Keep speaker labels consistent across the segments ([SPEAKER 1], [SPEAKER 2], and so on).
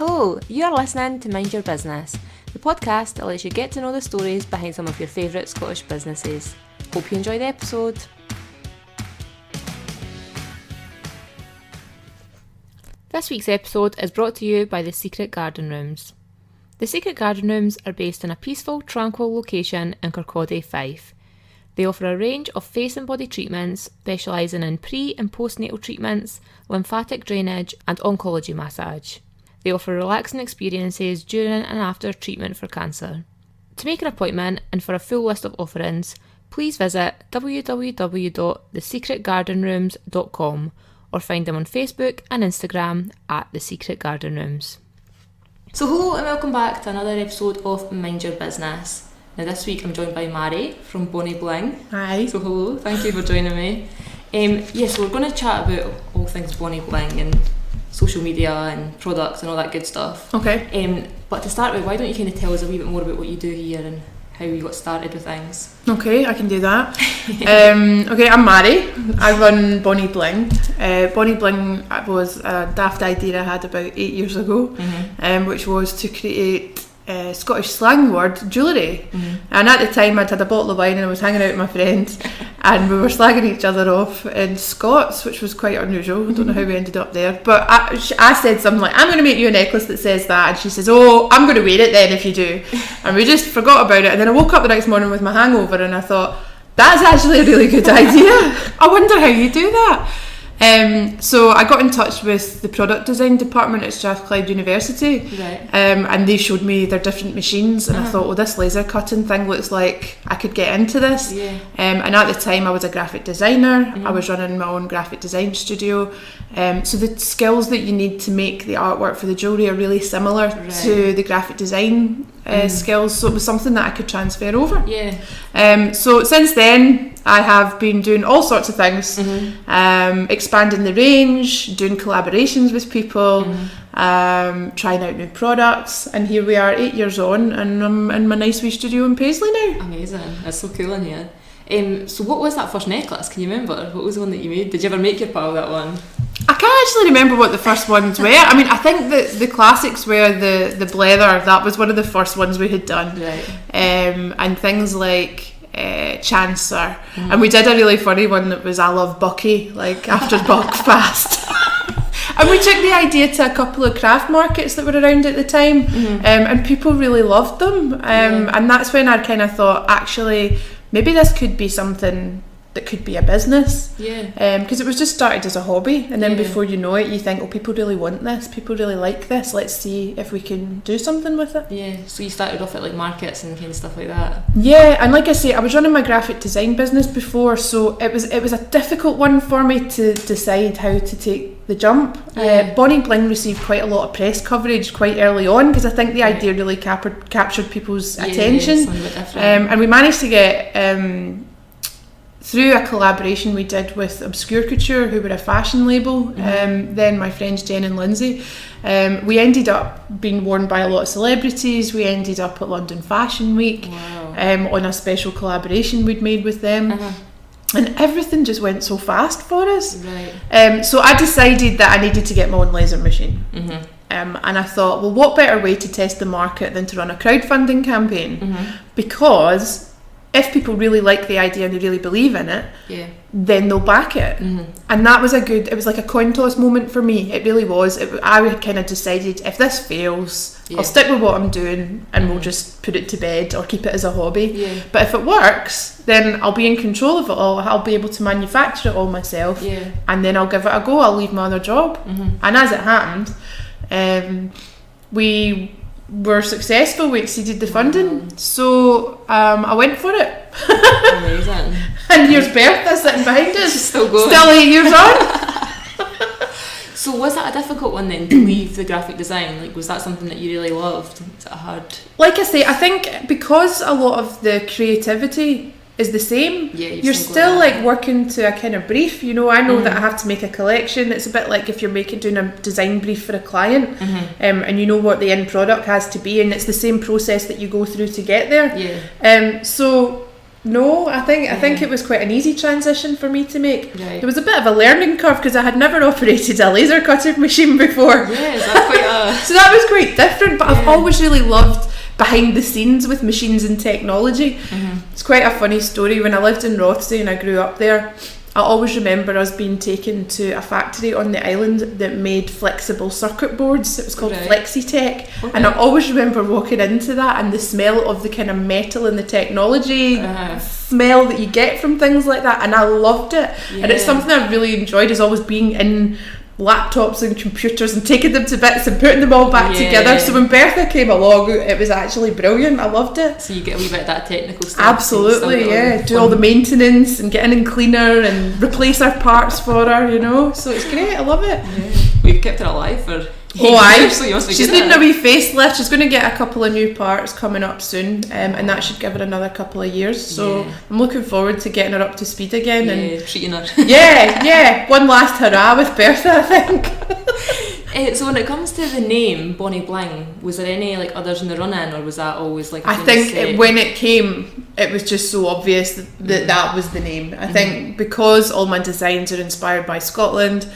[SPEAKER 1] Hello, you are listening to Mind Your Business, the podcast that lets you get to know the stories behind some of your favourite Scottish businesses. Hope you enjoy the episode. This week's episode is brought to you by the Secret Garden Rooms. The Secret Garden Rooms are based in a peaceful, tranquil location in Kirkcaldy, Fife. They offer a range of face and body treatments, specialising in pre- and postnatal treatments, lymphatic drainage and oncology massage. They offer relaxing experiences during and after treatment for cancer. To make an appointment and for a full list of offerings, please visit www.thesecretgardenrooms.com or find them on Facebook and Instagram at The Secret Garden Rooms. So hello and welcome back to another episode of Mind Your Business. Now this week I'm joined by Mhairi from Bling.
[SPEAKER 2] Hi.
[SPEAKER 1] So hello, thank you for joining me. So we're going to chat about all things Bling and social media and products and all that good stuff.
[SPEAKER 2] Okay.
[SPEAKER 1] But to start with, why don't you kind of tell us a wee bit more about what you do here and how you got started with things?
[SPEAKER 2] Okay, I can do that. I'm Mhairi. I run Bling. Bling was a daft idea I had about 8 years ago, which was to create Scottish slang word jewellery. And at the time I'd had a bottle of wine and I was hanging out with my friends and we were slagging each other off in Scots, which was quite unusual. I don't know how we ended up there, but I said something like, I'm going to make you a necklace that says that, and she says, oh, I'm going to wear it then if you do. And we just forgot about it, and then I woke up the next morning with my hangover and I thought, that's actually a really good idea. I wonder how you do that. So I got in touch with the product design department at Strathclyde University,
[SPEAKER 1] right.
[SPEAKER 2] And they showed me their different machines, and I thought, well, this laser cutting thing looks like I could get into this.
[SPEAKER 1] Yeah.
[SPEAKER 2] And at the time I was a graphic designer. I was running my own graphic design studio, so the skills that you need to make the artwork for the jewellery are really similar to the graphic design skills, so it was something that I could transfer over.
[SPEAKER 1] Yeah.
[SPEAKER 2] So since then I have been doing all sorts of things, expanding the range, doing collaborations with people, trying out new products, and here we are 8 years on and I'm in my nice wee studio in Paisley now.
[SPEAKER 1] Amazing, that's so cool in here. So what was that first necklace, can you remember? What was the one that you made? Did you ever make your pal that one?
[SPEAKER 2] I can't actually remember what the first ones were. I mean, I think that the classics were the Blether. That was one of the first ones we had done.
[SPEAKER 1] Right.
[SPEAKER 2] And things like Chancer. And we did a really funny one that was I Love Bucky, like after Buck passed. And we took the idea to a couple of craft markets that were around at the time, and people really loved them. And that's when I kind of thought, actually, maybe this could be something that could be a business. Because it was just started as a hobby, and then before you know it you think, oh, people really want this, people really like this, let's see if we can do something with it.
[SPEAKER 1] So you started off at like markets and kind of stuff like that.
[SPEAKER 2] And like I say, I was running my graphic design business before, so it was a difficult one for me to decide how to take the jump. Bling received quite a lot of press coverage quite early on, because I think the idea really captured people's attention, and we managed to get through a collaboration we did with Obscure Couture, who were a fashion label, then my friends Jen and Lindsay, we ended up being worn by a lot of celebrities. We ended up at London Fashion Week. On a special collaboration we'd made with them. And everything just went so fast for us. So I decided that I needed to get my own laser machine. And I thought, well, what better way to test the market than to run a crowdfunding campaign? Because if people really like the idea and they really believe in it, then they'll back it. And that was it was like a coin toss moment for me. It really was. I had kind of decided, if this fails, I'll stick with what I'm doing and we'll just put it to bed or keep it as a hobby. But if it works, then I'll be in control of it all. I'll be able to manufacture it all myself, and then I'll give it a go. I'll leave my other job. And as it happened, we were successful. We exceeded the funding, so I went for it.
[SPEAKER 1] Amazing.
[SPEAKER 2] And here's Bertha sitting behind us,
[SPEAKER 1] still going,
[SPEAKER 2] still 8 years on.
[SPEAKER 1] So was that a difficult one then, to leave the graphic design? Like, was that something that you really loved? Was it hard?
[SPEAKER 2] Like I say, I think because a lot of the creativity is the same, you're still like working to a kind of brief. I know that I have to make a collection. It's a bit like if you're doing a design brief for a client, and you know what the end product has to be, and it's the same process that you go through to get there. So No, I think it was quite an easy transition for me to make. Right. There was a bit of a learning curve because I had never operated a laser cutting machine before.
[SPEAKER 1] Yeah, is that quite
[SPEAKER 2] So that was quite different, but I've always really loved behind the scenes with machines and technology. It's quite a funny story. When I lived in Rothesay and I grew up there, I always remember us being taken to a factory on the island that made flexible circuit boards. It was called Flexitech. And I always remember walking into that and the smell of the kind of metal and the technology smell that you get from things like that, and I loved it. And it's something I really enjoyed, is always being in laptops and computers and taking them to bits and putting them all back together. So when Bertha came along, it was actually brilliant. I loved it.
[SPEAKER 1] So you get a wee bit of that technical stuff.
[SPEAKER 2] Absolutely, do all the maintenance and get in and clean her and replace her parts for her, you know. So it's great. I love it.
[SPEAKER 1] We've kept her alive for
[SPEAKER 2] she's needing a wee facelift. She's going to get a couple of new parts coming up soon, and that should give her another couple of years. So I'm looking forward to getting her up to speed again and
[SPEAKER 1] treating her.
[SPEAKER 2] One last hurrah with Bertha, I think.
[SPEAKER 1] So when it comes to the name Bonnie Bling, was there any like others in the run-in, or was that always like?
[SPEAKER 2] I think when it came, it was just so obvious that that was the name. I think because all my designs are inspired by Scotland.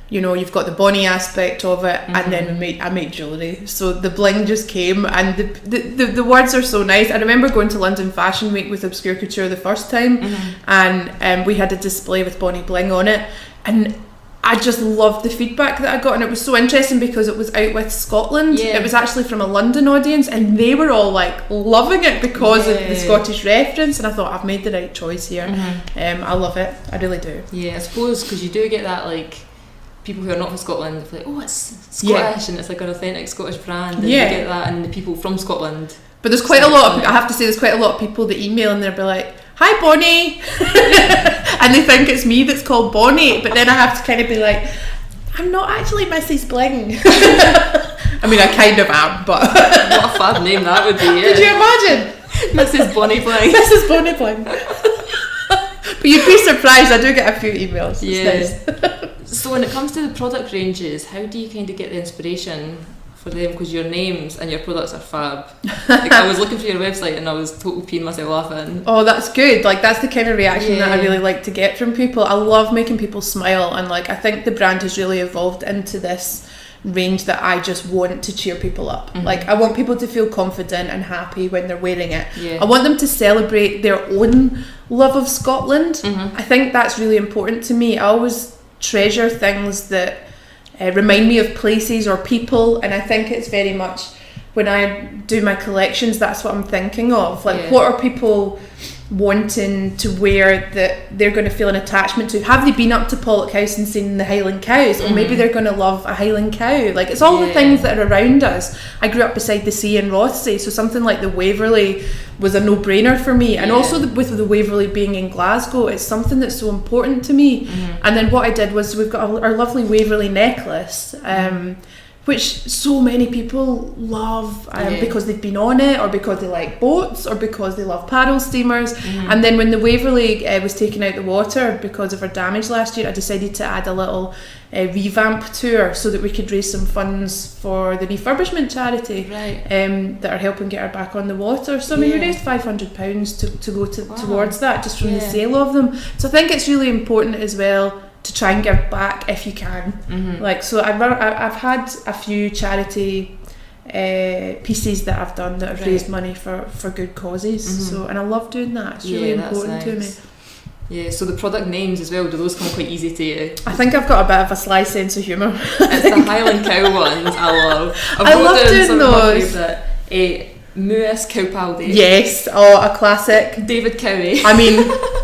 [SPEAKER 2] You know, you've got the Bonnie aspect of it, and then I make jewellery. So the bling just came, and the words are so nice. I remember going to London Fashion Week with Obscure Couture the first time, and we had a display with Bonnie Bling on it, and I just loved the feedback that I got, and it was so interesting because it was out with Scotland. It was actually from a London audience, and they were all like loving it because of the Scottish reference, and I thought, I've made the right choice here. I love it, I really do.
[SPEAKER 1] I suppose because you do get that like people who are not from Scotland, they're like, oh, it's Scottish, and it's like an authentic Scottish brand, and you get that, and the people from Scotland.
[SPEAKER 2] But there's quite a lot of, I have to say, there's quite a lot of people that email and they'll be like, hi Bonnie, and they think it's me that's called Bonnie, but then I have to kind of be like, I'm not actually Mrs. Bling. I mean, I kind of am, but
[SPEAKER 1] what a fab name that would be.
[SPEAKER 2] Could you imagine?
[SPEAKER 1] Mrs. Bonnie Bling.
[SPEAKER 2] Mrs. Bonnie Bling. But you'd be surprised, I do get a few emails. It's nice.
[SPEAKER 1] So when it comes to the product ranges, how do you kind of get the inspiration for them? Because your names and your products are fab. Like, I was looking through your website and I was totally peeing myself laughing.
[SPEAKER 2] Oh, that's good. Like, that's the kind of reaction that I really like to get from people. I love making people smile, and like, I think the brand has really evolved into this range that I just want to cheer people up. Like, I want people to feel confident and happy when they're wearing it. I want them to celebrate their own love of Scotland. I think that's really important to me. I always treasure things that remind me of places or people, and I think it's very much when I do my collections, that's what I'm thinking of. Like, what are people wanting to wear that they're going to feel an attachment to? Have they been up to Pollock House and seen the Highland cows? Or maybe they're going to love a Highland cow. Like, it's all the things that are around us. I grew up beside the sea in Rothesay, so something like the Waverley was a no-brainer for me. And also with the Waverley being in Glasgow, it's something that's so important to me. And then what I did was, we've got our lovely Waverley necklace, which so many people love because they've been on it, or because they like boats, or because they love paddle steamers. And then when the Waverley was taken out the water because of her damage last year, I decided to add a little revamp tour so that we could raise some funds for the refurbishment charity that are helping get her back on the water. So I mean, we raised £500 to go towards that, just from the sale of them. So I think it's really important as well to try and give back if you can. Like, so I've had a few charity pieces that I've done that have raised money for good causes. So, and I love doing that. It's really important to me.
[SPEAKER 1] Yeah, so the product names as well, do those come quite easy to you?
[SPEAKER 2] I think I've got a bit of a sly sense of humour.
[SPEAKER 1] It's the Highland Cow ones I love.
[SPEAKER 2] I love doing those.
[SPEAKER 1] Mhairi's Capaldi.
[SPEAKER 2] Yes, a classic.
[SPEAKER 1] David COWie.
[SPEAKER 2] I mean,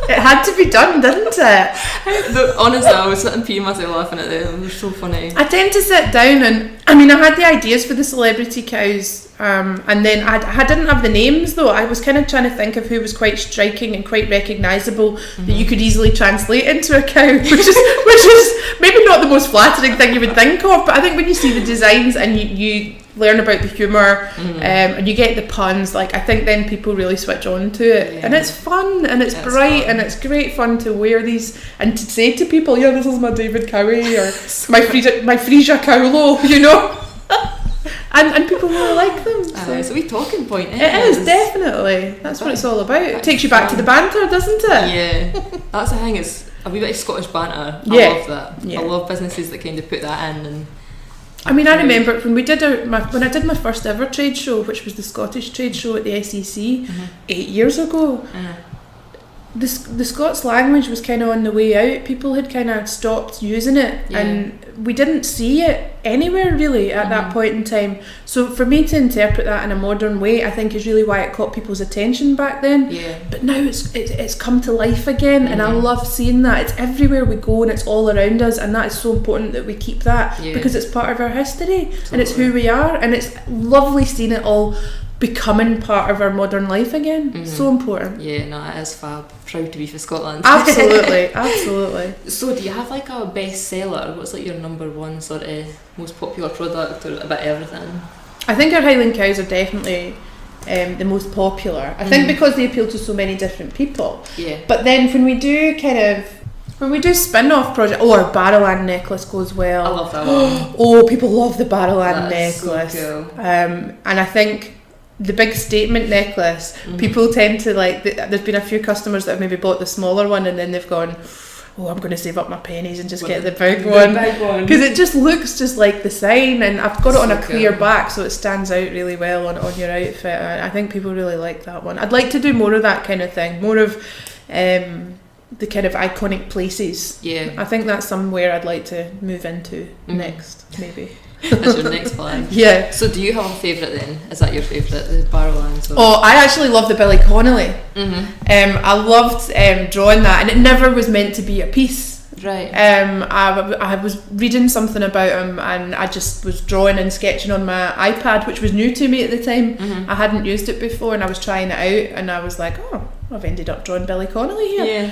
[SPEAKER 2] it had to be done, didn't it?
[SPEAKER 1] Honestly, I was sitting peeing myself laughing at them. They're so funny.
[SPEAKER 2] I tend to sit down and, I mean, I had the ideas for the celebrity cows, and then I didn't have the names though. I was kind of trying to think of who was quite striking and quite recognisable that you could easily translate into a cow, which is maybe not the most flattering thing you would think of, but I think when you see the designs and you learn about the humour and you get the puns, like, I think then people really switch on to it, and it's fun and it's bright and it's great fun to wear these and to say to people, this is my David COWie or my Frisia Cowlo, you know. and people really like them. So
[SPEAKER 1] it's a wee talking point.
[SPEAKER 2] It is, definitely. That's what it's all about. It takes you back to the banter, doesn't it?
[SPEAKER 1] Yeah, that's the thing, it's a wee bit of Scottish banter. I love that. I love businesses that kind of put that in, and
[SPEAKER 2] I mean, I remember when we did when I did my first ever trade show, which was the Scottish trade show at the SEC 8 years ago. The Scots language was kind of on the way out. People had kind of stopped using it, and we didn't see it anywhere really at that point in time. So for me to interpret that in a modern way, I think is really why it caught people's attention back then. But now it's come to life again, and I love seeing that. It's everywhere we go, and it's all around us, and that is so important that we keep that because it's part of our history and it's who we are, and it's lovely seeing it all becoming part of our modern life again. So important.
[SPEAKER 1] Yeah, no, it is fab. Proud to be from Scotland.
[SPEAKER 2] Absolutely.
[SPEAKER 1] So do you have like a best seller? What's like your number one sort of most popular product, or about everything?
[SPEAKER 2] I think our Highland cows are definitely the most popular. I think because they appeal to so many different people. But then when we do spin-off project, our Barrowland necklace goes well.
[SPEAKER 1] I love that one.
[SPEAKER 2] People love the Barrowland necklace.
[SPEAKER 1] So cool.
[SPEAKER 2] And I think the big statement necklace, people tend to like. There's been a few customers that have maybe bought the smaller one and then they've gone, I'm going to save up my pennies and just get the big one, because it just looks just like the sign, and I've got it on a clear back so it stands out really well on your outfit. I think people really like that one. I'd like to do more of that kind of thing, more of the kind of iconic places. I think that's somewhere I'd like to move into next, maybe.
[SPEAKER 1] That's your next plan. So do you have a favourite then? Is that your favourite, the Barrowlands?
[SPEAKER 2] I actually love the Billy Connolly. I loved drawing that, and it never was meant to be a piece. I was reading something about him, and I just was drawing and sketching on my iPad, which was new to me at the time. I hadn't used it before, and I was trying it out, and I was like, I've ended up drawing Billy Connolly here.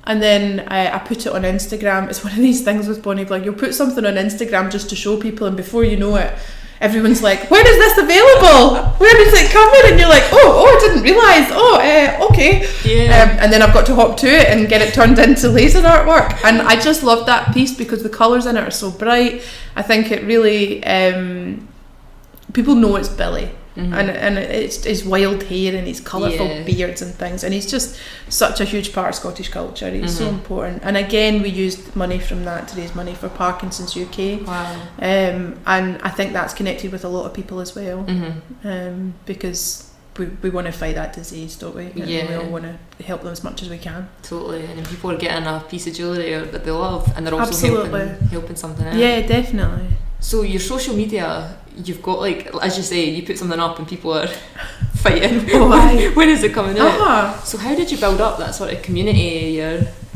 [SPEAKER 2] And then I put it on Instagram. It's one of these things with Bonnie Bling. You'll put something on Instagram just to show people, and before you know it, everyone's like, when is this available? When is it coming? And you're like, I didn't realise. Okay. And then I've got to hop to it and get it turned into laser artwork. And I just love that piece because the colours in it are so bright. I think it really, people know it's Billy. And it's his wild hair and his colourful beards and things, and he's just such a huge part of Scottish culture. He's so important. And again, we used money from that to raise money for Parkinson's UK. And I think that's connected with a lot of people as well, because we want to fight that disease, don't we? We all want to help them as much as we can.
[SPEAKER 1] Totally. And if people are getting a piece of jewellery that they love, and they're also helping something out.
[SPEAKER 2] Yeah, definitely.
[SPEAKER 1] So your social media, you've got, like, as you say, you put something up and people are fighting. When is it coming out? So how did you build up that sort of community,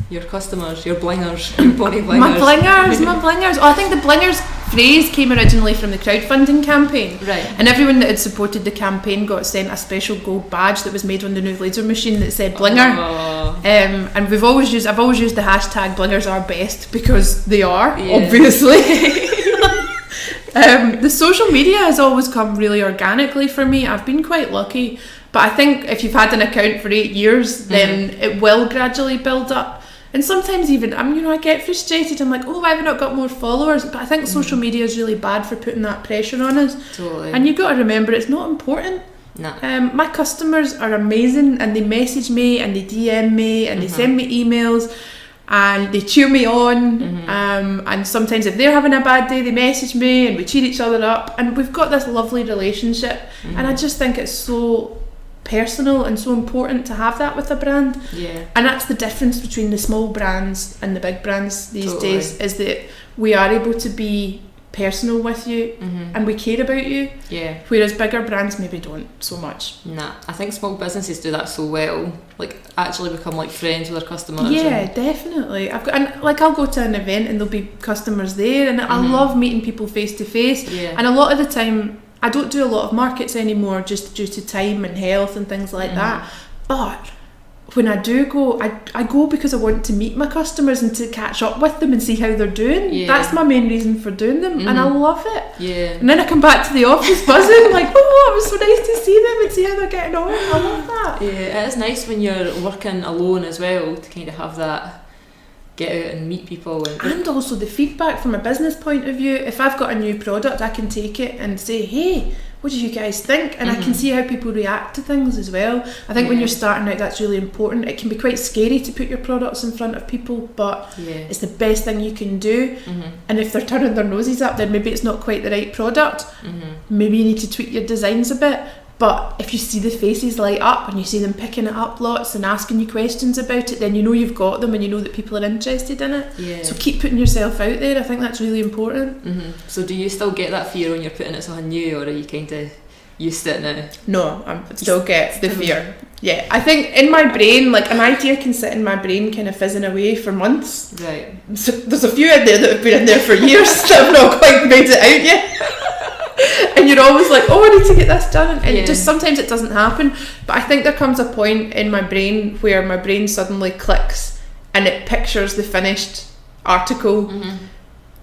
[SPEAKER 1] your customers, your blingers, your Bonnie Blingers?
[SPEAKER 2] My blingers. I think the blingers phrase came originally from the crowdfunding campaign. And everyone that had supported the campaign got sent a special gold badge that was made on the new laser machine that said Blinger. And I've always used the hashtag blingers are best, because they are, obviously. The social media has always come really organically for me. I've been quite lucky, but I think if you've had an account for 8 years, then it will gradually build up. And sometimes even, I get frustrated. I'm like, why have I not got more followers? But I think social media is really bad for putting that pressure on us.
[SPEAKER 1] Totally.
[SPEAKER 2] And you've got to remember, it's not important.
[SPEAKER 1] No.
[SPEAKER 2] My customers are amazing, and they message me and they DM me and they send me emails. And they cheer me on, and sometimes if they're having a bad day, they message me and we cheer each other up, and we've got this lovely relationship. And I just think it's so personal and so important to have that with a brand. And that's the difference between the small brands and the big brands these days, is that we are able to be personal with you, and we care about you, whereas bigger brands maybe don't so much.
[SPEAKER 1] I think small businesses do that so well, like actually become like friends with their customers.
[SPEAKER 2] Definitely. I'll go to an event and there'll be customers there, and I love meeting people face to face. And a lot of the time I don't do a lot of markets anymore, just due to time and health and things like that, but when I do go, I go because I want to meet my customers and to catch up with them and see how they're doing. That's my main reason for doing them, and I love it. And then I come back to the office buzzing, like, it was so nice to see them and see how they're getting on. I love that.
[SPEAKER 1] It is nice when you're working alone as well, to kind of have that get out and meet people.
[SPEAKER 2] And also the feedback from a business point of view. If I've got a new product, I can take it and say, hey, what do you guys think? And I can see how people react to things as well. I think when you're starting out, that's really important. It can be quite scary to put your products in front of people, but it's the best thing you can do. And if they're turning their noses up, then maybe it's not quite the right product. Maybe you need to tweak your designs a bit. But if you see the faces light up and you see them picking it up lots and asking you questions about it, then you know you've got them and you know that people are interested in it. So keep putting yourself out there. I think that's really important.
[SPEAKER 1] So do you still get that fear when you're putting it something new, or are you kind of used to it now?
[SPEAKER 2] No, I still get the fear. Yeah, I think in my brain, like an idea can sit in my brain kind of fizzing away for months.
[SPEAKER 1] Right.
[SPEAKER 2] So there's a few in there that have been in there for years that have not quite made it out yet. And you're always like, oh, I need to get this done, and just sometimes it doesn't happen. But I think there comes a point in my brain where my brain suddenly clicks and it pictures the finished article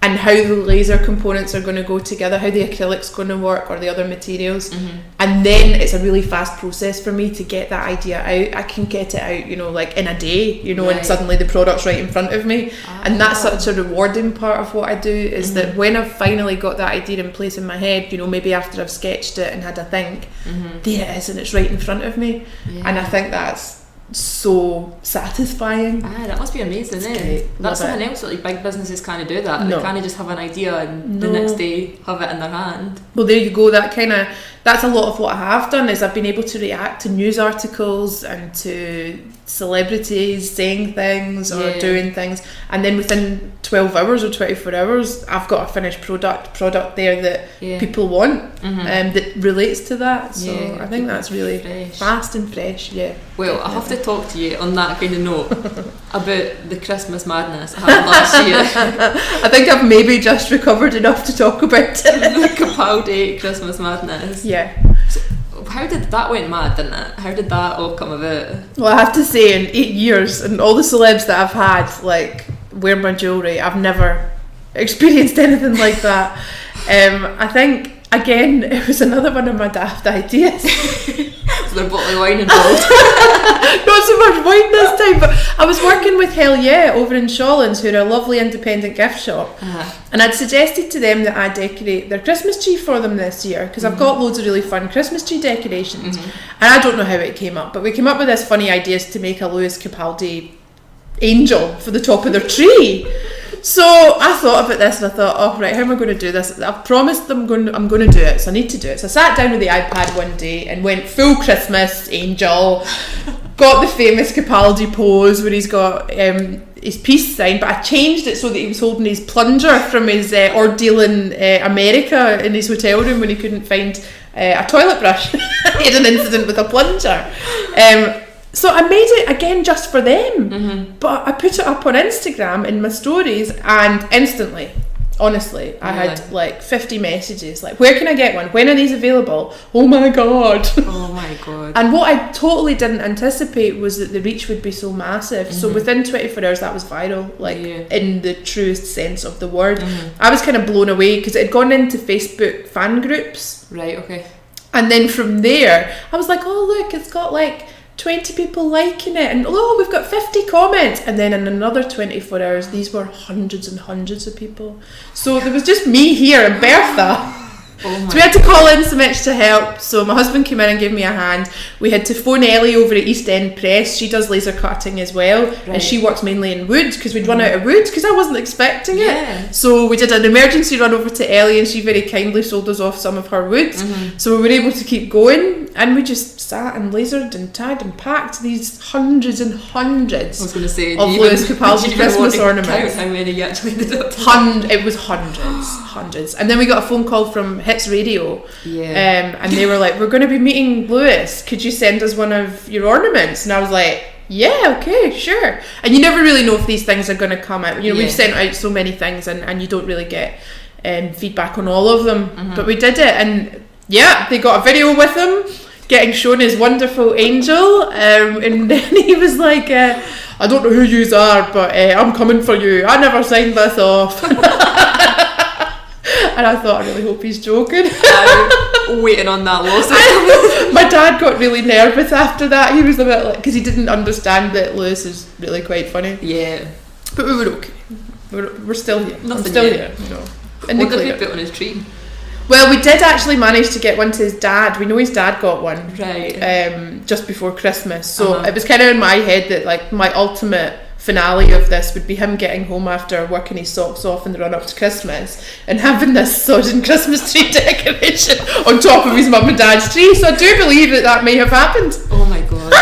[SPEAKER 2] and how the laser components are going to go together, how the acrylic's going to work or the other materials, and then it's a really fast process for me to get that idea out. I can get it out, you know, like in a day, you know, and suddenly the product's right in front of me. And that's such a rewarding part of what I do, is that when I've finally got that idea in place in my head, you know, maybe after I've sketched it and had a think, there it is, and it's right in front of me. And I think that's so satisfying.
[SPEAKER 1] That must be amazing, That's something else that like big businesses kind of do that. They kind of just have an idea and the next day have it in their hand.
[SPEAKER 2] Well, there you go. That's a lot of what I have done, is I've been able to react to news articles and to celebrities saying things or doing things, and then within 12 hours or 24 hours I've got a finished product there that people want, that relates to that. So I think that's really fast and fresh.
[SPEAKER 1] Well, I have to talk to you on that kind of note about the Christmas madness I had last year.
[SPEAKER 2] I think I've maybe just recovered enough to talk about it.
[SPEAKER 1] The Capaldi Christmas madness. So how did that went mad, didn't it? How did that all come about?
[SPEAKER 2] Well, I have to say, in 8 years and all the celebs that I've had like wear my jewellery, I've never experienced anything like that. I think again it was another one of my daft ideas.
[SPEAKER 1] Was there a bottle of wine involved?
[SPEAKER 2] Not so much wine this time, but I was working with Hell Yeah over in Shawlands, who are a lovely independent gift shop, and I'd suggested to them that I decorate their Christmas tree for them this year, because I've got loads of really fun Christmas tree decorations, and I don't know how it came up, but we came up with this funny idea to make a Lewis Capaldi angel for the top of their tree. So I thought about this and I thought, oh right, how am I going to do this? I've promised I'm going to do it, so I need to do it. So I sat down with the iPad one day and went full Christmas angel, got the famous Capaldi pose where he's got his peace sign, but I changed it so that he was holding his plunger from his ordeal in America in his hotel room when he couldn't find a toilet brush. He had an incident with a plunger. So I made it again just for them, but I put it up on Instagram in my stories, and instantly, honestly, I had like 50 messages like, where can I get one? When are these available? Oh my god.
[SPEAKER 1] Oh my god.
[SPEAKER 2] And what I totally didn't anticipate was that the reach would be so massive. So within 24 hours that was viral, like in the truest sense of the word. I was kind of blown away because it had gone into Facebook fan groups.
[SPEAKER 1] Right, okay.
[SPEAKER 2] And then from there, I was like, oh look, it's got like 20 people liking it, and oh, we've got 50 comments, and then in another 24 hours these were hundreds and hundreds of people. So there was just me here and Bertha. So we had to call in some extra help. So my husband came in and gave me a hand. We had to phone Ellie over at East End Press. She does laser cutting as well, and she works mainly in wood because we'd run out of wood because I wasn't expecting it. So we did an emergency run over to Ellie, and she very kindly sold us off some of her wood. So we were able to keep going, and we just sat and lasered and tagged and packed these hundreds and hundreds of Lewis Capaldi Christmas ornaments.
[SPEAKER 1] How many you actually did it?
[SPEAKER 2] It was hundreds. And then we got a phone call from Hits Radio, and they were like, we're going to be meeting Lewis, could you send us one of your ornaments? And I was like, yeah, okay, sure. And you never really know if these things are going to come out. You know, we've sent out so many things, and you don't really get feedback on all of them. But we did it, and they got a video with him getting shown his wonderful angel, and then he was like, I don't know who yous are, but I'm coming for you. I never signed this off. And I thought, I really hope he's joking.
[SPEAKER 1] I'm waiting on that lawsuit.
[SPEAKER 2] My dad got really nervous after that. He was a bit like, because he didn't understand that Lewis is really quite funny.
[SPEAKER 1] Yeah.
[SPEAKER 2] But we were okay. We're still here.
[SPEAKER 1] Nothing
[SPEAKER 2] I'm still
[SPEAKER 1] yet.
[SPEAKER 2] here. You know,
[SPEAKER 1] what did he put on his tree?
[SPEAKER 2] Well, we did actually manage to get one to his dad. We know his dad got one.
[SPEAKER 1] Right.
[SPEAKER 2] Just before Christmas. So it was kind of in my head that like my ultimate finale of this would be him getting home after working his socks off in the run up to Christmas and having this sodden Christmas tree decoration on top of his mum and dad's tree. So I do believe that may have happened.
[SPEAKER 1] Oh my god,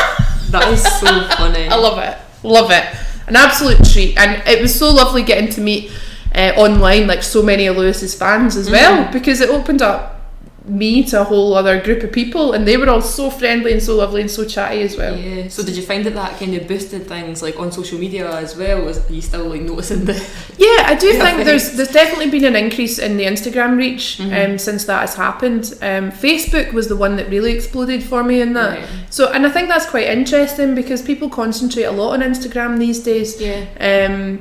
[SPEAKER 1] that is so funny.
[SPEAKER 2] I love it, an absolute treat. And it was so lovely getting to meet online like so many of Lewis's fans as well, because it opened up me to a whole other group of people, and they were all so friendly and so lovely and so chatty as well.
[SPEAKER 1] Yeah. So did you find that kind of boosted things like on social media as well? Are you still like noticing the?
[SPEAKER 2] Yeah, I do think there's definitely been an increase in the Instagram reach since that has happened. Facebook was the one that really exploded for me in that. Right. So, and I think that's quite interesting because people concentrate a lot on Instagram these days.
[SPEAKER 1] Yeah.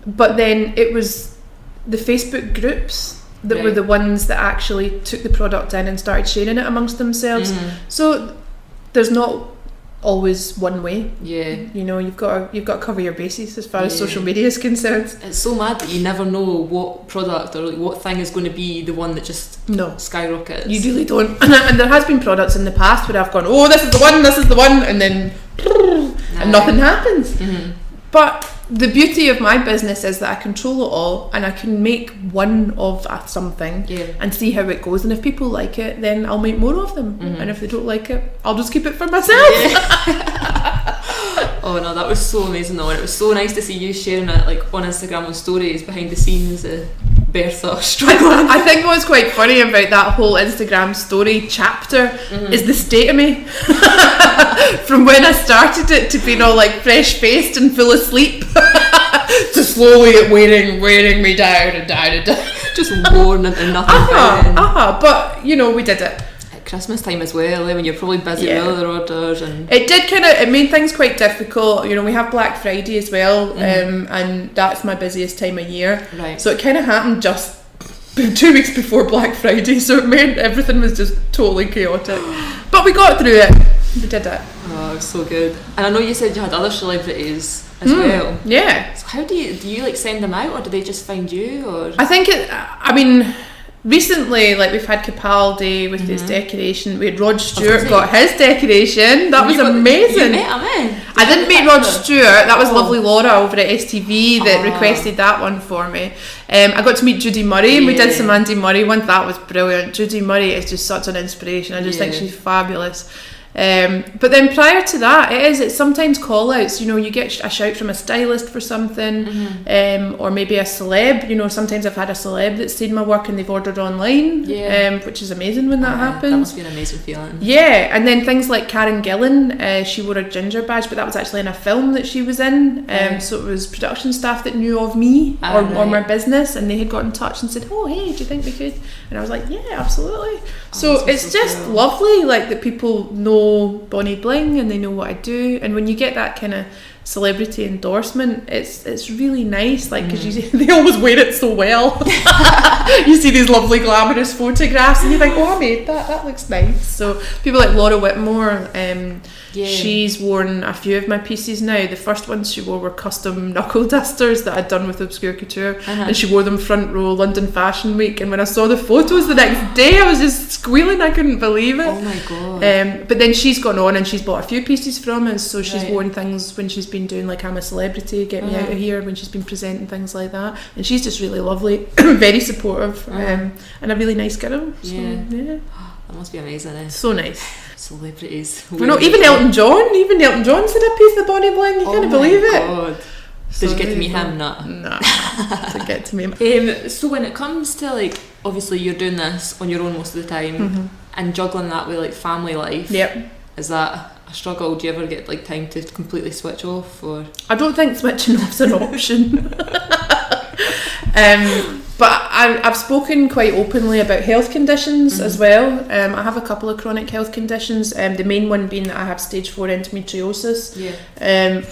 [SPEAKER 2] But then it was the Facebook groups that were the ones that actually took the product in and started sharing it amongst themselves. So there's not always one way.
[SPEAKER 1] Yeah.
[SPEAKER 2] You know, you've got to cover your bases as far as social media is concerned.
[SPEAKER 1] It's so mad that you never know what product or like what thing is going to be the one that just skyrockets.
[SPEAKER 2] You really don't. And there has been products in the past where I've gone, oh, this is the one, and then and nothing happens. But the beauty of my business is that I control it all, and I can make one of something and see how it goes. And if people like it, then I'll make more of them. And if they don't like it, I'll just keep it for myself.
[SPEAKER 1] Oh no, that was so amazing though, and it was so nice to see you sharing it like on Instagram on stories behind the scenes. Bertha struggling.
[SPEAKER 2] I think what's quite funny about that whole Instagram story chapter is the state of me from when I started it to being all like fresh faced and full of sleep to slowly it wearing me down and down and down,
[SPEAKER 1] just worn into nothing.
[SPEAKER 2] But you know, we did it
[SPEAKER 1] at Christmas time as well, when you're probably busy with other orders, and it made things quite difficult. You know, we have Black Friday as well, and that's my busiest time of year. Right. So it kind of happened just 2 weeks before Black Friday, so it meant everything was just totally chaotic. But we got through it. We did it. Oh, it was so good. And I know you said you had other celebrities as well.
[SPEAKER 2] Yeah.
[SPEAKER 1] So how do you like send them out, or do they just find you? Or
[SPEAKER 2] I think recently, like we've had Capaldi with his decoration. We had Rod Stewart got his decoration. That was amazing.
[SPEAKER 1] You met him in?
[SPEAKER 2] I didn't meet Rod Stewart. That was lovely Laura over at STV that requested that one for me. I got to meet Judy Murray, and we did some Andy Murray one. That was brilliant. Judy Murray is just such an inspiration. I just think she's fabulous. But then prior to that, it's sometimes call outs. You know, you get a shout from a stylist for something, or maybe a celeb. You know, sometimes I've had a celeb that's seen my work and they've ordered online, which is so when that happens.
[SPEAKER 1] That must be an amazing feeling.
[SPEAKER 2] Yeah, and then things like Karen Gillan, she wore a ginger badge, but that was actually in a film that she was in. So it was production staff that knew of me or my business, and they had got in touch and said, "Oh, hey, do you think we could?" And I was like, "Yeah, absolutely." So it's just lovely, like that people know Bonnie Bling and they know what I do, and when you get that kind of celebrity endorsement, it's really nice, like because they always wear it so well. You see these lovely glamorous photographs and you think, oh, I made that looks nice. So people like Laura Whitmore, she's worn a few of my pieces now. The first ones she wore were custom knuckle dusters that I'd done with Obscure Couture, and she wore them front row London Fashion Week, and when I saw the photos the next day I was just squealing. I couldn't believe it.
[SPEAKER 1] Oh my god.
[SPEAKER 2] But then she's gone on and she's bought a few pieces from us, so she's worn things when she's been doing like I'm a Celebrity, Get Me Out of Here, when she's been presenting things like that, and she's just really lovely, very supportive, and a really nice girl. So,
[SPEAKER 1] that must be amazing. Eh?
[SPEAKER 2] So nice.
[SPEAKER 1] Celebrities.
[SPEAKER 2] I know, even Elton John's had a piece of Bonnie Bling. You can't believe it.
[SPEAKER 1] Did you get to meet him? No.
[SPEAKER 2] To get to meet him.
[SPEAKER 1] So when it comes to like, obviously you're doing this on your own most of the time, and juggling that with like family life. Yep. Is that a struggle? Do you ever get like time to completely switch off? Or
[SPEAKER 2] I don't think switching off's an option. But I've spoken quite openly about health conditions as well. I have a couple of chronic health conditions, the main one being that I have stage 4 endometriosis,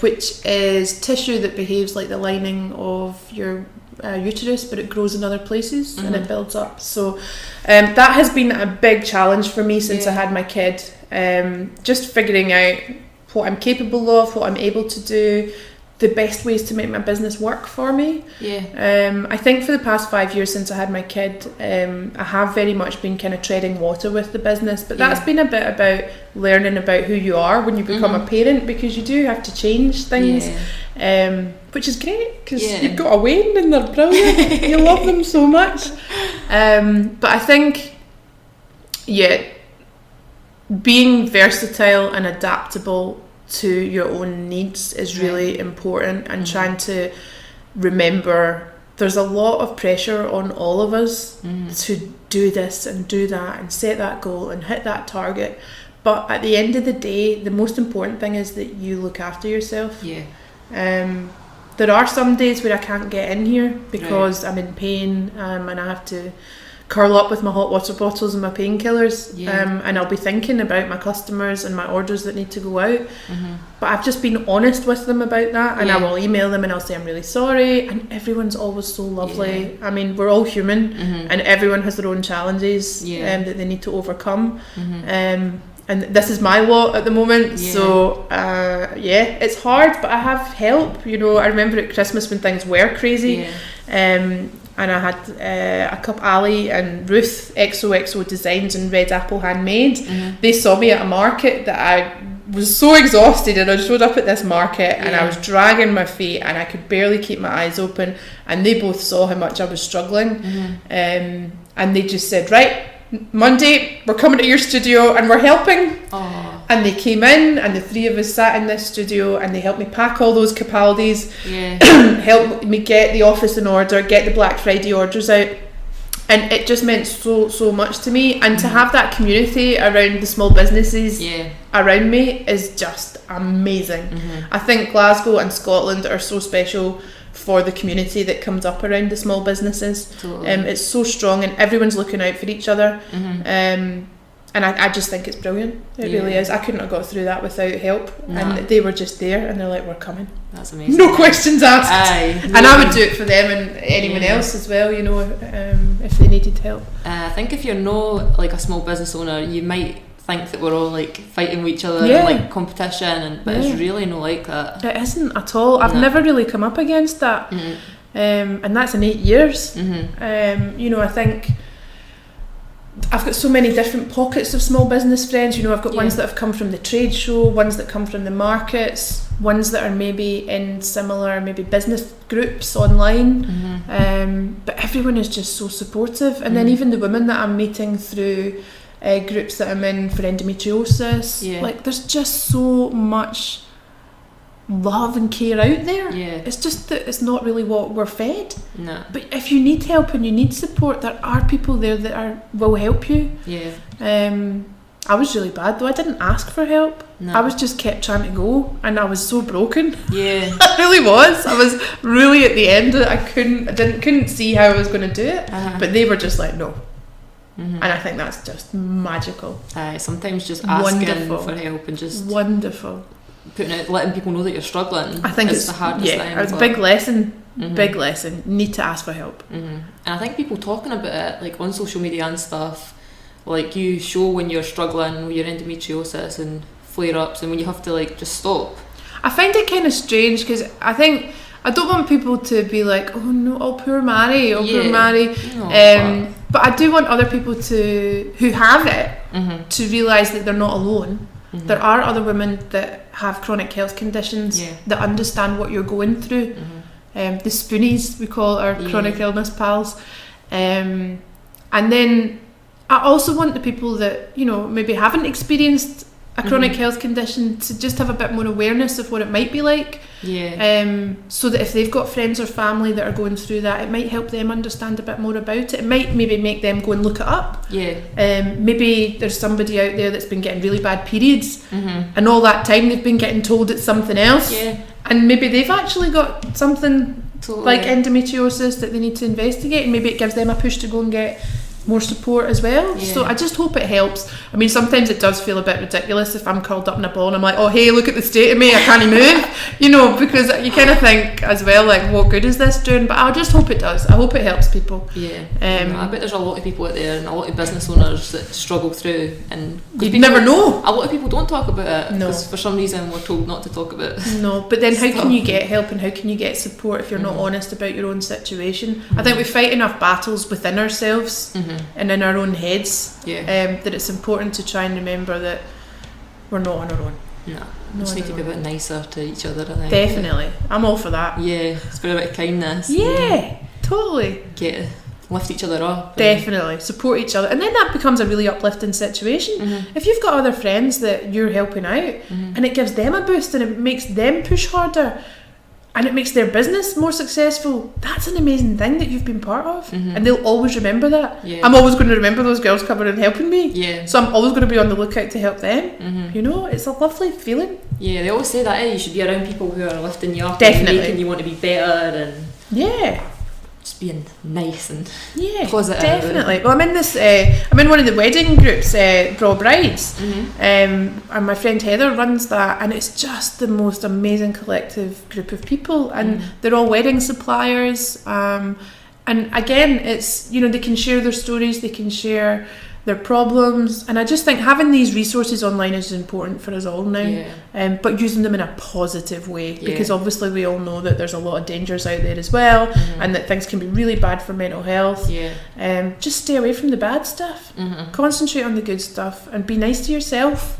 [SPEAKER 2] which is tissue that behaves like the lining of your uterus, but it grows in other places and it builds up. So that has been a big challenge for me since I had my kid, just figuring out what I'm capable of, what I'm able to do. the best ways to make my business work for me. I think for the past 5 years since I had my kid, I have very much been kind of treading water with the business, but that's been a bit about learning about who you are when you become a parent, because you do have to change things, which is great, because you've got a Wayne and they're brilliant. You love them so much. But I think, being versatile and adaptable to your own needs is really important, and trying to remember there's a lot of pressure on all of us to do this and do that and set that goal and hit that target, but at the end of the day, the most important thing is that you look after yourself. There are some days where I can't get in here because I'm in pain, and I have to curl up with my hot water bottles and my painkillers, and I'll be thinking about my customers and my orders that need to go out, but I've just been honest with them about that, and I will email them and I'll say I'm really sorry, and everyone's always so lovely. I mean, we're all human, and everyone has their own challenges that they need to overcome, and this is my lot at the moment, so it's hard, but I have help. You know, I remember at Christmas when things were crazy, and I had a couple, Ali and Ruth, XOXO Designs and Red Apple Handmade. They saw me at a market that I was so exhausted, and I showed up at this market and I was dragging my feet and I could barely keep my eyes open, and they both saw how much I was struggling, and they just said, right, Monday we're coming to your studio and we're helping. And they came in, and the three of us sat in this studio, and they helped me pack all those Capaldis, helped me get the office in order, get the Black Friday orders out, and it just meant so much to me. And to have that community around the small businesses around me is just amazing. I think Glasgow and Scotland are so special for the community that comes up around the small businesses. It's so strong, and everyone's looking out for each other. And I just think it's brilliant. It really is. I couldn't have got through that without help. And they were just there, and they're like, we're coming.
[SPEAKER 3] That's amazing.
[SPEAKER 2] No questions asked. And I would do it for them and anyone else as well, you know, if they needed help.
[SPEAKER 3] I think if you're not like a small business owner, you might think that we're all like fighting with each other and like competition, but it's really not like that.
[SPEAKER 2] It isn't at all. I've never really come up against that. And that's in 8 years. You know, I think I've got so many different pockets of small business friends. You know, I've got ones that have come from the trade show, ones that come from the markets, ones that are maybe in similar maybe business groups online, but everyone is just so supportive. And then even the women that I'm meeting through groups that I'm in for endometriosis, like there's just so much love and care out there. It's just that it's not really what we're fed. But if you need help and you need support, there are people there that will help you. I was really bad though. I didn't ask for help. I was just kept trying to go, and I was so broken. I really was. I was really at the end of it. I couldn't see how I was going to do it, but they were just like, no. And I think that's just magical.
[SPEAKER 3] Sometimes just asking for help and just letting people know that you're struggling.
[SPEAKER 2] I think it's the hardest thing. It's a big lesson. Big lesson. Need to ask for help.
[SPEAKER 3] And I think people talking about it, like on social media and stuff, like you show when you're struggling with your endometriosis and flare-ups, and when you have to like just stop.
[SPEAKER 2] I find it kind of strange, because I think I don't want people to be like, oh no, oh poor Mhairi, poor Mhairi. But I do want other people who have it to realise that they're not alone. There are other women that have chronic health conditions that understand what you're going through. The spoonies, we call our chronic illness pals. And then I also want the people that, you know, maybe haven't experienced a chronic health condition to just have a bit more awareness of what it might be like. So that if they've got friends or family that are going through that, it might help them understand a bit more about it. It might maybe make them go and look it up. Maybe there's somebody out there that's been getting really bad periods, and all that time they've been getting told it's something else, and maybe they've actually got something like endometriosis that they need to investigate, and maybe it gives them a push to go and get more support as well.
[SPEAKER 3] Yeah.
[SPEAKER 2] So I just hope it helps. I mean, sometimes it does feel a bit ridiculous if I'm curled up in a ball and I'm like, oh hey, look at the state of me, I can't move, you know, because you kind of think as well, like, what good is this doing? But I just hope it does. I hope it helps people.
[SPEAKER 3] Yeah. I bet there's a lot of people out there and a lot of business owners that struggle through, and
[SPEAKER 2] you'd never know.
[SPEAKER 3] A lot of people don't talk about it
[SPEAKER 2] No.
[SPEAKER 3] because for some reason we're told not to talk about it.
[SPEAKER 2] No, but then how can you get help and how can you get support if you're not honest about your own situation? I think we fight enough battles within ourselves and in our own heads, that it's important to try and remember that we're not on our own.
[SPEAKER 3] No, we just need to be a bit nicer to each other, I think.
[SPEAKER 2] Definitely. I'm all for that.
[SPEAKER 3] Yeah, spread a bit of kindness.
[SPEAKER 2] Yeah, totally.
[SPEAKER 3] Lift each other up.
[SPEAKER 2] Definitely. Support each other. And then that becomes a really uplifting situation. If you've got other friends that you're helping out and it gives them a boost and it makes them push harder and it makes their business more successful, that's an amazing thing that you've been part of. And they'll always remember that.
[SPEAKER 3] Yeah.
[SPEAKER 2] I'm always going to remember those girls coming and helping me.
[SPEAKER 3] Yeah.
[SPEAKER 2] So I'm always going to be on the lookout to help them. You know, it's a lovely feeling.
[SPEAKER 3] Yeah, they always say that, you should be around people who are lifting you up
[SPEAKER 2] Definitely.
[SPEAKER 3] and making you want to be better and just being nice and positive.
[SPEAKER 2] Definitely. Well, I'm in this. I'm in one of the wedding groups, Raw Brides, and my friend Heather runs that, and it's just the most amazing collective group of people, and they're all wedding suppliers. And again, it's, you know, they can share their stories, they can share their problems, and I just think having these resources online is important for us all now, but using them in a positive way, because obviously we all know that there's a lot of dangers out there as well, and that things can be really bad for mental health. Just stay away from the bad stuff, concentrate on the good stuff, and be nice to yourself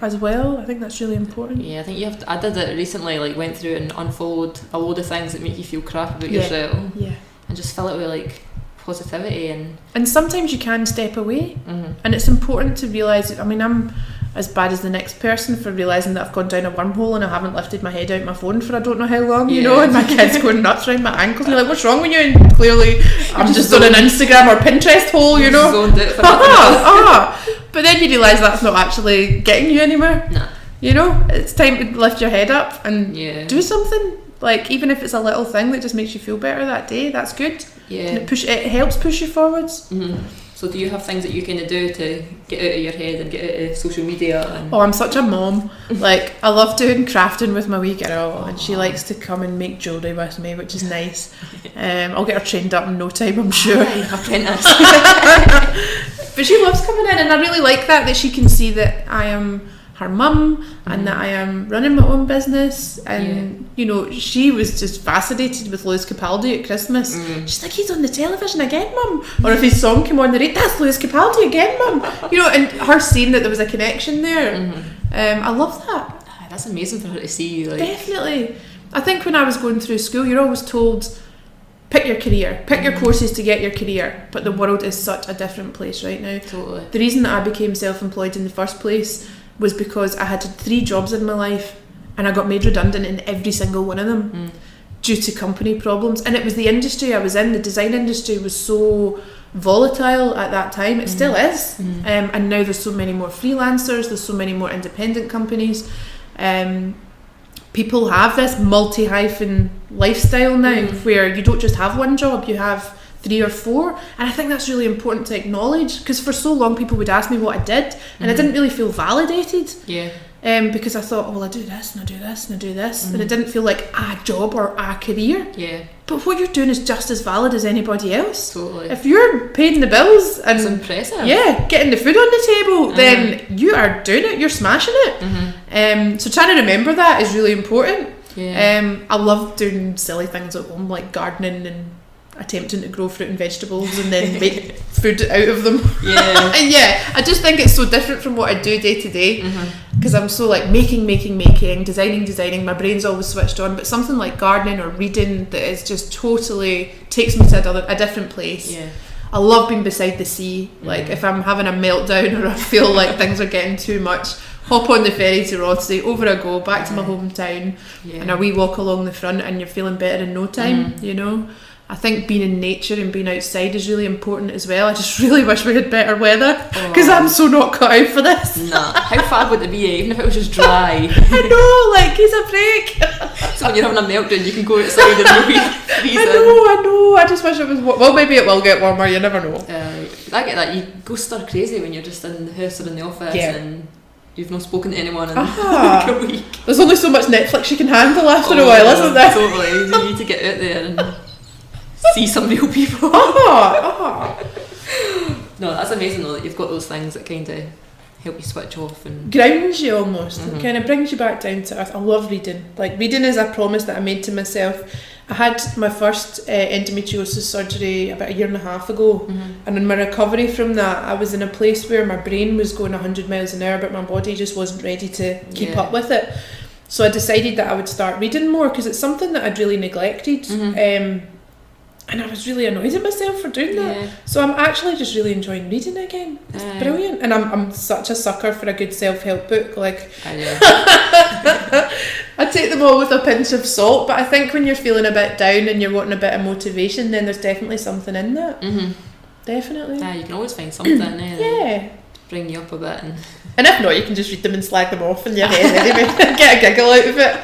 [SPEAKER 2] as well. I think that's really important.
[SPEAKER 3] I think you have to, I did it recently, like went through and unfollowed a load of things that make you feel crap about yourself, and just fill it with like positivity, and
[SPEAKER 2] sometimes you can step away, and it's important to realise. I mean, I'm as bad as the next person for realising that I've gone down a wormhole and I haven't lifted my head out my phone for I don't know how long, you know, and my kid's going nuts around my ankles and you're like, what's wrong with you? And clearly I'm just on an Instagram or Pinterest hole, you know.
[SPEAKER 3] Zoned it for
[SPEAKER 2] But then you realise that's not actually getting you anywhere. You know, it's time to lift your head up and do something. Like, even if it's a little thing that just makes you feel better that day, that's good. And it helps push you forwards.
[SPEAKER 3] So do you have things that you kind of do to get out of your head and get out of social media?
[SPEAKER 2] Oh, I'm such a mom. Like, I love doing crafting with my wee girl, and she likes to come and make jewellery with me, which is nice. I'll get her trained up in no time, I'm sure.
[SPEAKER 3] Apprentice.
[SPEAKER 2] But she loves coming in, and I really like that she can see that I am her mum and that I am running my own business, and you know, she was just fascinated with Lewis Capaldi at Christmas. She's like, he's on the television again, mum. Or if his song came on the radio, that's Lewis Capaldi again, mum. You know, and her seeing that there was a connection there, I love that.
[SPEAKER 3] That's amazing for her to see. Like.
[SPEAKER 2] Definitely. I think when I was going through school, you're always told, pick your career, pick your courses to get your career, but the world is such a different place right now.
[SPEAKER 3] Totally.
[SPEAKER 2] The reason that I became self-employed in the first place was because I had 3 jobs in my life and I got made redundant in every single one of them due to company problems. And it was the industry I was in, the design industry was so volatile at that time. It still is. And now there's so many more freelancers, there's so many more independent companies. People have this multi-hyphen lifestyle now where you don't just have one job, you have 3 or 4, and I think that's really important to acknowledge, because for so long people would ask me what I did and I didn't really feel validated, because I thought, oh, well, I do this and I do this and I do this, and it didn't feel like a job or a career. But what you're doing is just as valid as anybody else.
[SPEAKER 3] Totally.
[SPEAKER 2] If you're paying the bills and
[SPEAKER 3] it's impressive.
[SPEAKER 2] Getting the food on the table, then you are doing it, you're smashing it. So trying to remember that is really important. I love doing silly things at home, like gardening and attempting to grow fruit and vegetables and then make food out of them. And I just think it's so different from what I do day to day, because I'm so like making, designing, my brain's always switched on. But something like gardening or reading that is just totally takes me to a different place. I love being beside the sea. Like if I'm having a meltdown or I feel like things are getting too much, hop on the ferry to Rothesay, over I go, back to my hometown, and a wee walk along the front, and you're feeling better in no time. You know, I think being in nature and being outside is really important as well. I just really wish we had better weather, because I'm so not cut out for this.
[SPEAKER 3] Nah, how fab would it be, even if it was just dry?
[SPEAKER 2] I know, like, it's a break.
[SPEAKER 3] So when you're having a meltdown, you can go outside and you'll be freezing.
[SPEAKER 2] I know, I just wish it was, well, maybe it will get warmer, you never know.
[SPEAKER 3] I get that. You go stir crazy when you're just in the house or in the office and you've not spoken to anyone in like a week.
[SPEAKER 2] There's only so much Netflix you can handle after a while, isn't there?
[SPEAKER 3] Totally. You need to get out there and see some real people. No, that's amazing though that you've got those things that kind of help you switch off and
[SPEAKER 2] grounds you almost. It kind of brings you back down to earth. I love reading. Like, reading is a promise that I made to myself. I had my first endometriosis surgery about 1.5 years ago, and in my recovery from that, I was in a place where my brain was going 100 miles an hour, but my body just wasn't ready to keep up with it. So I decided that I would start reading more, because it's something that I'd really neglected. And I was really annoyed at myself for doing that. So I'm actually just really enjoying reading again. It's brilliant. And I'm such a sucker for a good self-help book. Like, I take them all with a pinch of salt, but I think when you're feeling a bit down and you're wanting a bit of motivation, then there's definitely something in that. Definitely.
[SPEAKER 3] Yeah, you can always find something to bring you up a bit.
[SPEAKER 2] And if not, you can just read them and slag them off in your head anyway. Get a giggle out of it.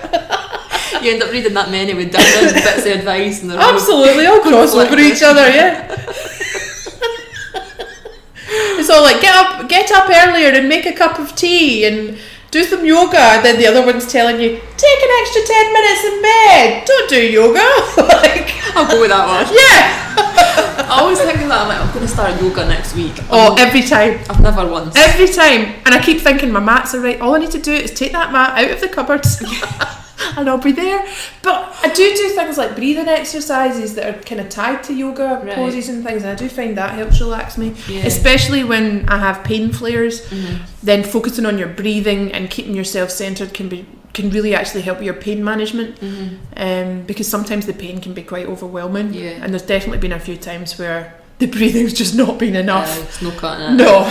[SPEAKER 3] You end up reading that many with different bits of advice and they're
[SPEAKER 2] absolutely all cross over each other. It's all like, get up earlier and make a cup of tea and do some yoga, and then the other one's telling you, take an extra 10 minutes in bed, don't do yoga. Like,
[SPEAKER 3] I'll go with that one. I always think of that. I'm like, I'm going to start yoga next week.
[SPEAKER 2] Every time.
[SPEAKER 3] I've never once.
[SPEAKER 2] Every time. And I keep thinking my mats are right. All I need to do is take that mat out of the cupboards and I'll be there. But I do things like breathing exercises that are kind of tied to yoga poses and things, and I do find that helps relax me, especially when I have pain flares. Then focusing on your breathing and keeping yourself centered can really actually help with your pain management, because sometimes the pain can be quite overwhelming, and there's definitely been a few times where the breathing's just not been enough.
[SPEAKER 3] It's no cutting it.
[SPEAKER 2] No.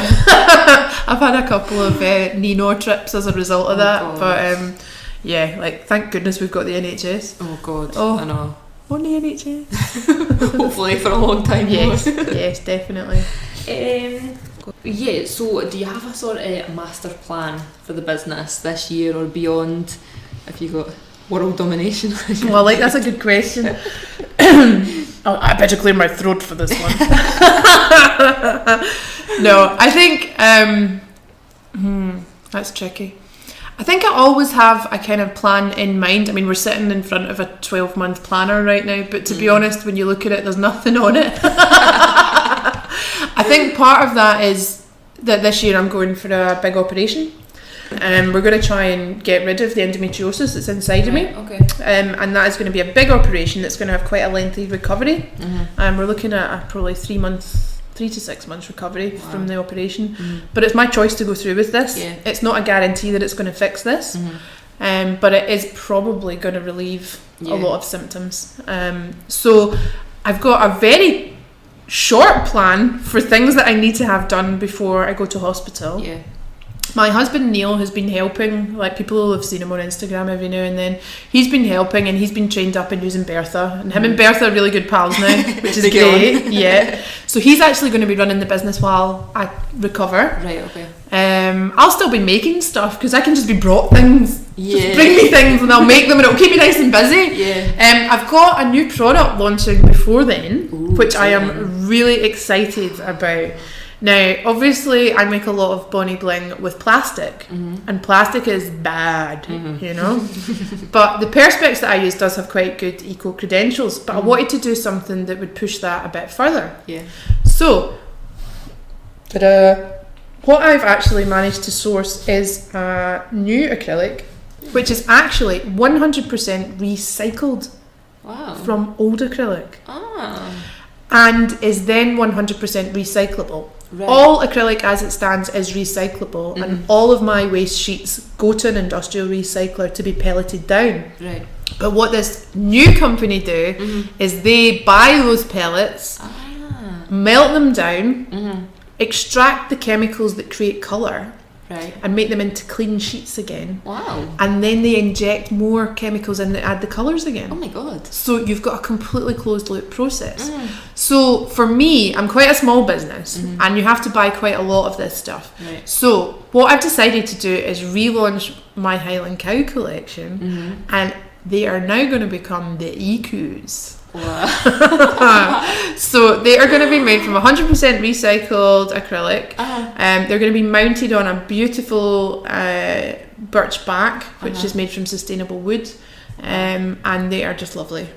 [SPEAKER 2] I've had a couple of knee trips as a result of that, but like, thank goodness we've got the NHS.
[SPEAKER 3] Oh God, I know.
[SPEAKER 2] On the NHS.
[SPEAKER 3] Hopefully for a long time.
[SPEAKER 2] Yes, definitely.
[SPEAKER 3] So do you have a sort of master plan for the business this year or beyond? If you got world domination?
[SPEAKER 2] Well, like, that's a good question. I better clear my throat for this one. No, I think that's tricky. I think I always have a kind of plan in mind. I mean, we're sitting in front of a 12-month planner right now, but to be honest, when you look at it, there's nothing on it. I think part of that is that this year I'm going for a big operation. We're going to try and get rid of the endometriosis that's inside of me. And that is going to be a big operation that's going to have quite a lengthy recovery. We're looking at probably 3 to 6 months recovery from the operation. But it's my choice to go through with this. It's not a guarantee that it's going to fix this, but it is probably going to relieve a lot of symptoms. So I've got a very short plan for things that I need to have done before I go to hospital. My husband Neil has been helping, like, people will have seen him on Instagram every now and then. He's been helping and he's been trained up in using Bertha, and him and Bertha are really good pals now, which is great. So he's actually going to be running the business while I recover. I'll still be making stuff because I can just be brought things. Just bring me things and I'll make them and it'll keep me nice and busy. I've got a new product launching before then, which I am really excited about. Now, obviously, I make a lot of Bonnie Bling with plastic, and plastic is bad, you know. But the perspex that I use does have quite good eco credentials, but I wanted to do something that would push that a bit further. So, what I've actually managed to source is a new acrylic, which is actually 100% recycled from old acrylic, and is then 100% recyclable. All acrylic as it stands is recyclable, and all of my waste sheets go to an industrial recycler to be pelleted down. But what this new company do is they buy those pellets, melt them down, extract the chemicals that create colour, and make them into clean sheets again. And then they inject more chemicals in that add the colours again.
[SPEAKER 3] Oh my God.
[SPEAKER 2] So you've got a completely closed loop process. So for me, I'm quite a small business, and you have to buy quite a lot of this stuff. So what I've decided to do is relaunch my Highland Cow collection, and they are now going to become the ECOWs.
[SPEAKER 3] Wow.
[SPEAKER 2] So they are going to be made from 100% recycled acrylic. They're going to be mounted on a beautiful birch back, which is made from sustainable wood. And they are just lovely.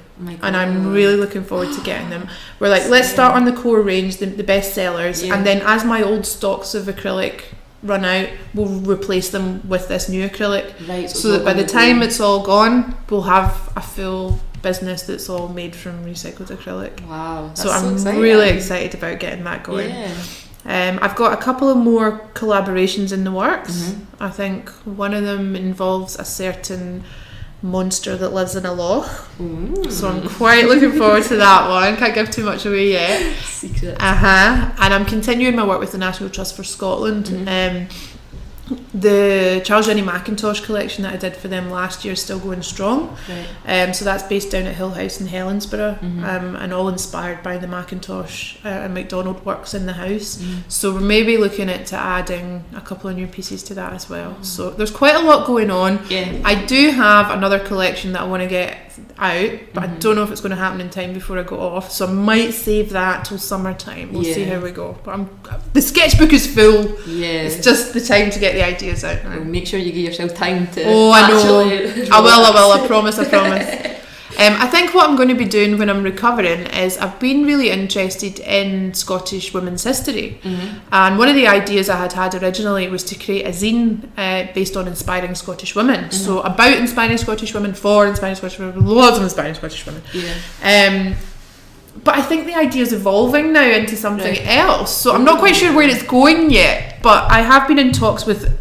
[SPEAKER 2] And I'm really looking forward to getting them. We're like, let's start on the core range, the best sellers, and then as my old stocks of acrylic run out, we'll replace them with this new acrylic.
[SPEAKER 3] Right.
[SPEAKER 2] So that by the time it's all gone, we'll have a full business that's all made from recycled acrylic.
[SPEAKER 3] Wow. That's
[SPEAKER 2] so I'm
[SPEAKER 3] exciting.
[SPEAKER 2] really excited about getting that going.
[SPEAKER 3] Yeah.
[SPEAKER 2] I've got a couple of more collaborations in the works. I think one of them involves a certain monster that lives in a loch. So I'm quite looking forward to that one. Can't give too much away yet.
[SPEAKER 3] Secret.
[SPEAKER 2] And I'm continuing my work with the National Trust for Scotland. The Charles Jenny Mackintosh collection that I did for them last year is still going strong.
[SPEAKER 3] Right.
[SPEAKER 2] So that's based down at Hill House in Helensburgh, and all inspired by the Mackintosh and MacDonald works in the house. So we're maybe looking at adding a couple of new pieces to that as well. So there's quite a lot going on.
[SPEAKER 3] Yeah.
[SPEAKER 2] I do have another collection that I want to get out, but I don't know if it's going to happen in time before I go off, so I might save that till summertime. We'll see how we go, but the sketchbook is full. It's just the time to get the ideas out now.
[SPEAKER 3] Well, make sure you give yourself time to
[SPEAKER 2] I know.
[SPEAKER 3] actually
[SPEAKER 2] I will, I promise. I think what I'm going to be doing when I'm recovering is I've been really interested in Scottish women's history, and one of the ideas I had originally was to create a zine based on inspiring Scottish women. So about inspiring Scottish women, for inspiring Scottish women, loads of inspiring Scottish women. But I think the idea is evolving now into something else, so I'm not quite sure where it's going yet, but I have been in talks with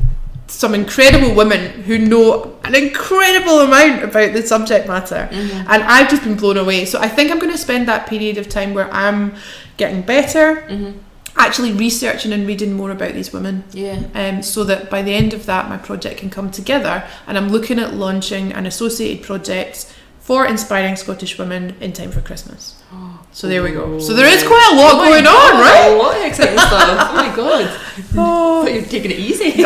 [SPEAKER 2] some incredible women who know an incredible amount about the subject matter, and I've just been blown away. So I think I'm going to spend that period of time where I'm getting better, actually researching and reading more about these women, so that by the end of that my project can come together, and I'm looking at launching an associated project for inspiring Scottish women in time for Christmas. So there we go. So there is quite a lot going on, right?
[SPEAKER 3] A lot of exciting stuff. Oh my god. I thought you were taking it easy.
[SPEAKER 2] This is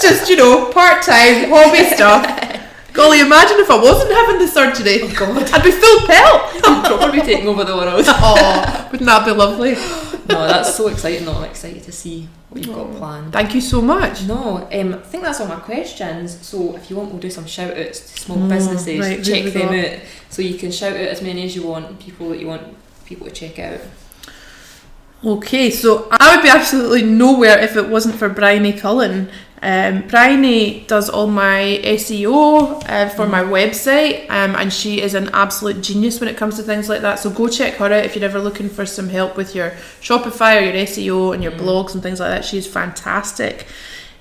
[SPEAKER 2] just, part-time hobby stuff. Golly, imagine if I wasn't having the surgery.
[SPEAKER 3] Oh god.
[SPEAKER 2] I'd be full pelt.
[SPEAKER 3] You'd probably be taking over the world.
[SPEAKER 2] Wouldn't that be lovely?
[SPEAKER 3] No, that's so exciting though. I'm excited to see what you've got planned.
[SPEAKER 2] Thank you so much.
[SPEAKER 3] No, I think that's all my questions. So if you want, we'll do some shout outs to small businesses.
[SPEAKER 2] Right,
[SPEAKER 3] check them out. So you can shout out as many as you want, people that you want people to check out.
[SPEAKER 2] Okay, so I would be absolutely nowhere if it wasn't for Bryony Cullen. Bryony does all my SEO for my website, and she is an absolute genius when it comes to things like that, so go check her out if you're ever looking for some help with your Shopify or your SEO and your blogs and things like that. She's fantastic.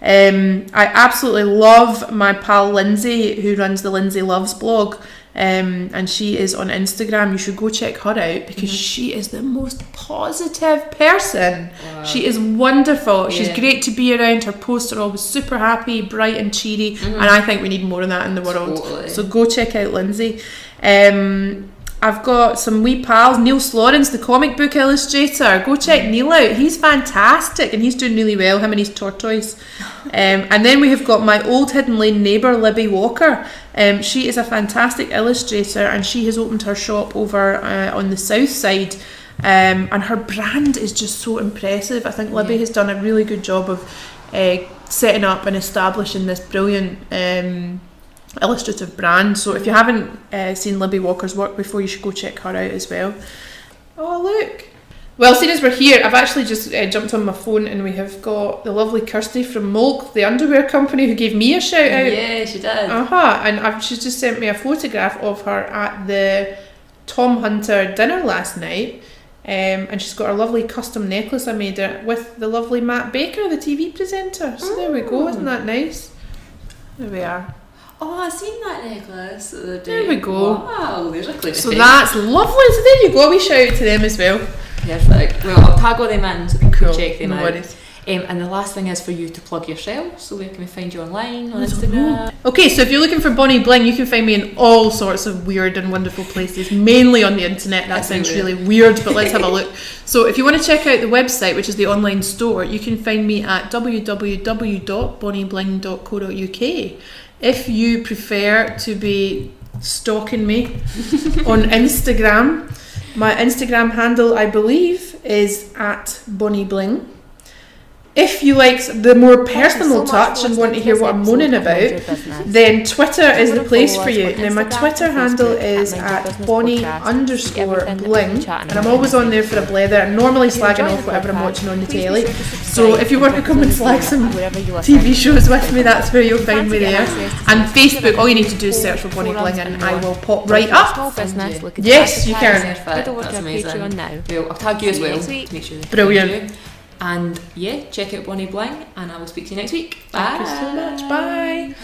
[SPEAKER 2] I absolutely love my pal Lindsay, who runs the Lindsay Loves blog, and she is on Instagram. You should go check her out because she is the most positive person. Wow. She is wonderful. She's great to be around. Her posts are always super happy, bright and cheery, and I think we need more of that in the world. Totally. So go check out Lindsay. I've got some wee pals. Neil Slorence, the comic book illustrator. Go check Neil out. He's fantastic and he's doing really well, him and his tortoise. And then we have got my old Hidden Lane neighbour, Libby Walker. She is a fantastic illustrator and she has opened her shop over on the south side. And her brand is just so impressive. I think Libby has done a really good job of setting up and establishing this brilliant illustrative brand. So if you haven't seen Libby Walker's work before, you should go check her out as well. Oh look, well, seeing as we're here, I've actually just jumped on my phone and we have got the lovely Kirsty from Molk, the underwear company, who gave me a shout out.
[SPEAKER 3] Yeah, she did.
[SPEAKER 2] And she's just sent me a photograph of her at the Tom Hunter dinner last night, and she's got her lovely custom necklace I made her with the lovely Matt Baker, the TV presenter. So there we go, isn't that nice? There we are.
[SPEAKER 3] Oh, I've seen that necklace the other day.
[SPEAKER 2] There we go.
[SPEAKER 3] Wow, there's a clean
[SPEAKER 2] So that's lovely. So there you go. We shout out to them as well.
[SPEAKER 3] Perfect. Well, I'll tag all them in so people can check them out.
[SPEAKER 2] Worries.
[SPEAKER 3] And the last thing is for you to plug yourself. So where can we find you online, on Instagram?
[SPEAKER 2] Okay, so if you're looking for Bonnie Bling, you can find me in all sorts of weird and wonderful places, mainly on the internet. That sounds really weird, but let's have a look. So if you want to check out the website, which is the online store, you can find me at www.bonniebling.co.uk. If you prefer to be stalking me on Instagram. My Instagram handle, I believe, is at @BonnieBling. If you like the more personal touch and want to hear what I'm moaning about, then Twitter is the place for you. Now my Twitter handle is at Bonnie_Bling, and I'm always on there for a blether. I'm normally slagging off whatever I'm watching on the telly. So if you want to come and slag some TV shows with me, that's where you'll find me there. And Facebook, all you need to do is search for Bonnie Bling and I will pop right up. Yes, you can.
[SPEAKER 3] That's amazing. Well, I'll tag you as well to make sure they
[SPEAKER 2] Brilliant.
[SPEAKER 3] find you. And yeah, check out Bonnie Bling, and I will speak to you next week. Bye.
[SPEAKER 2] Thank you so much. Bye.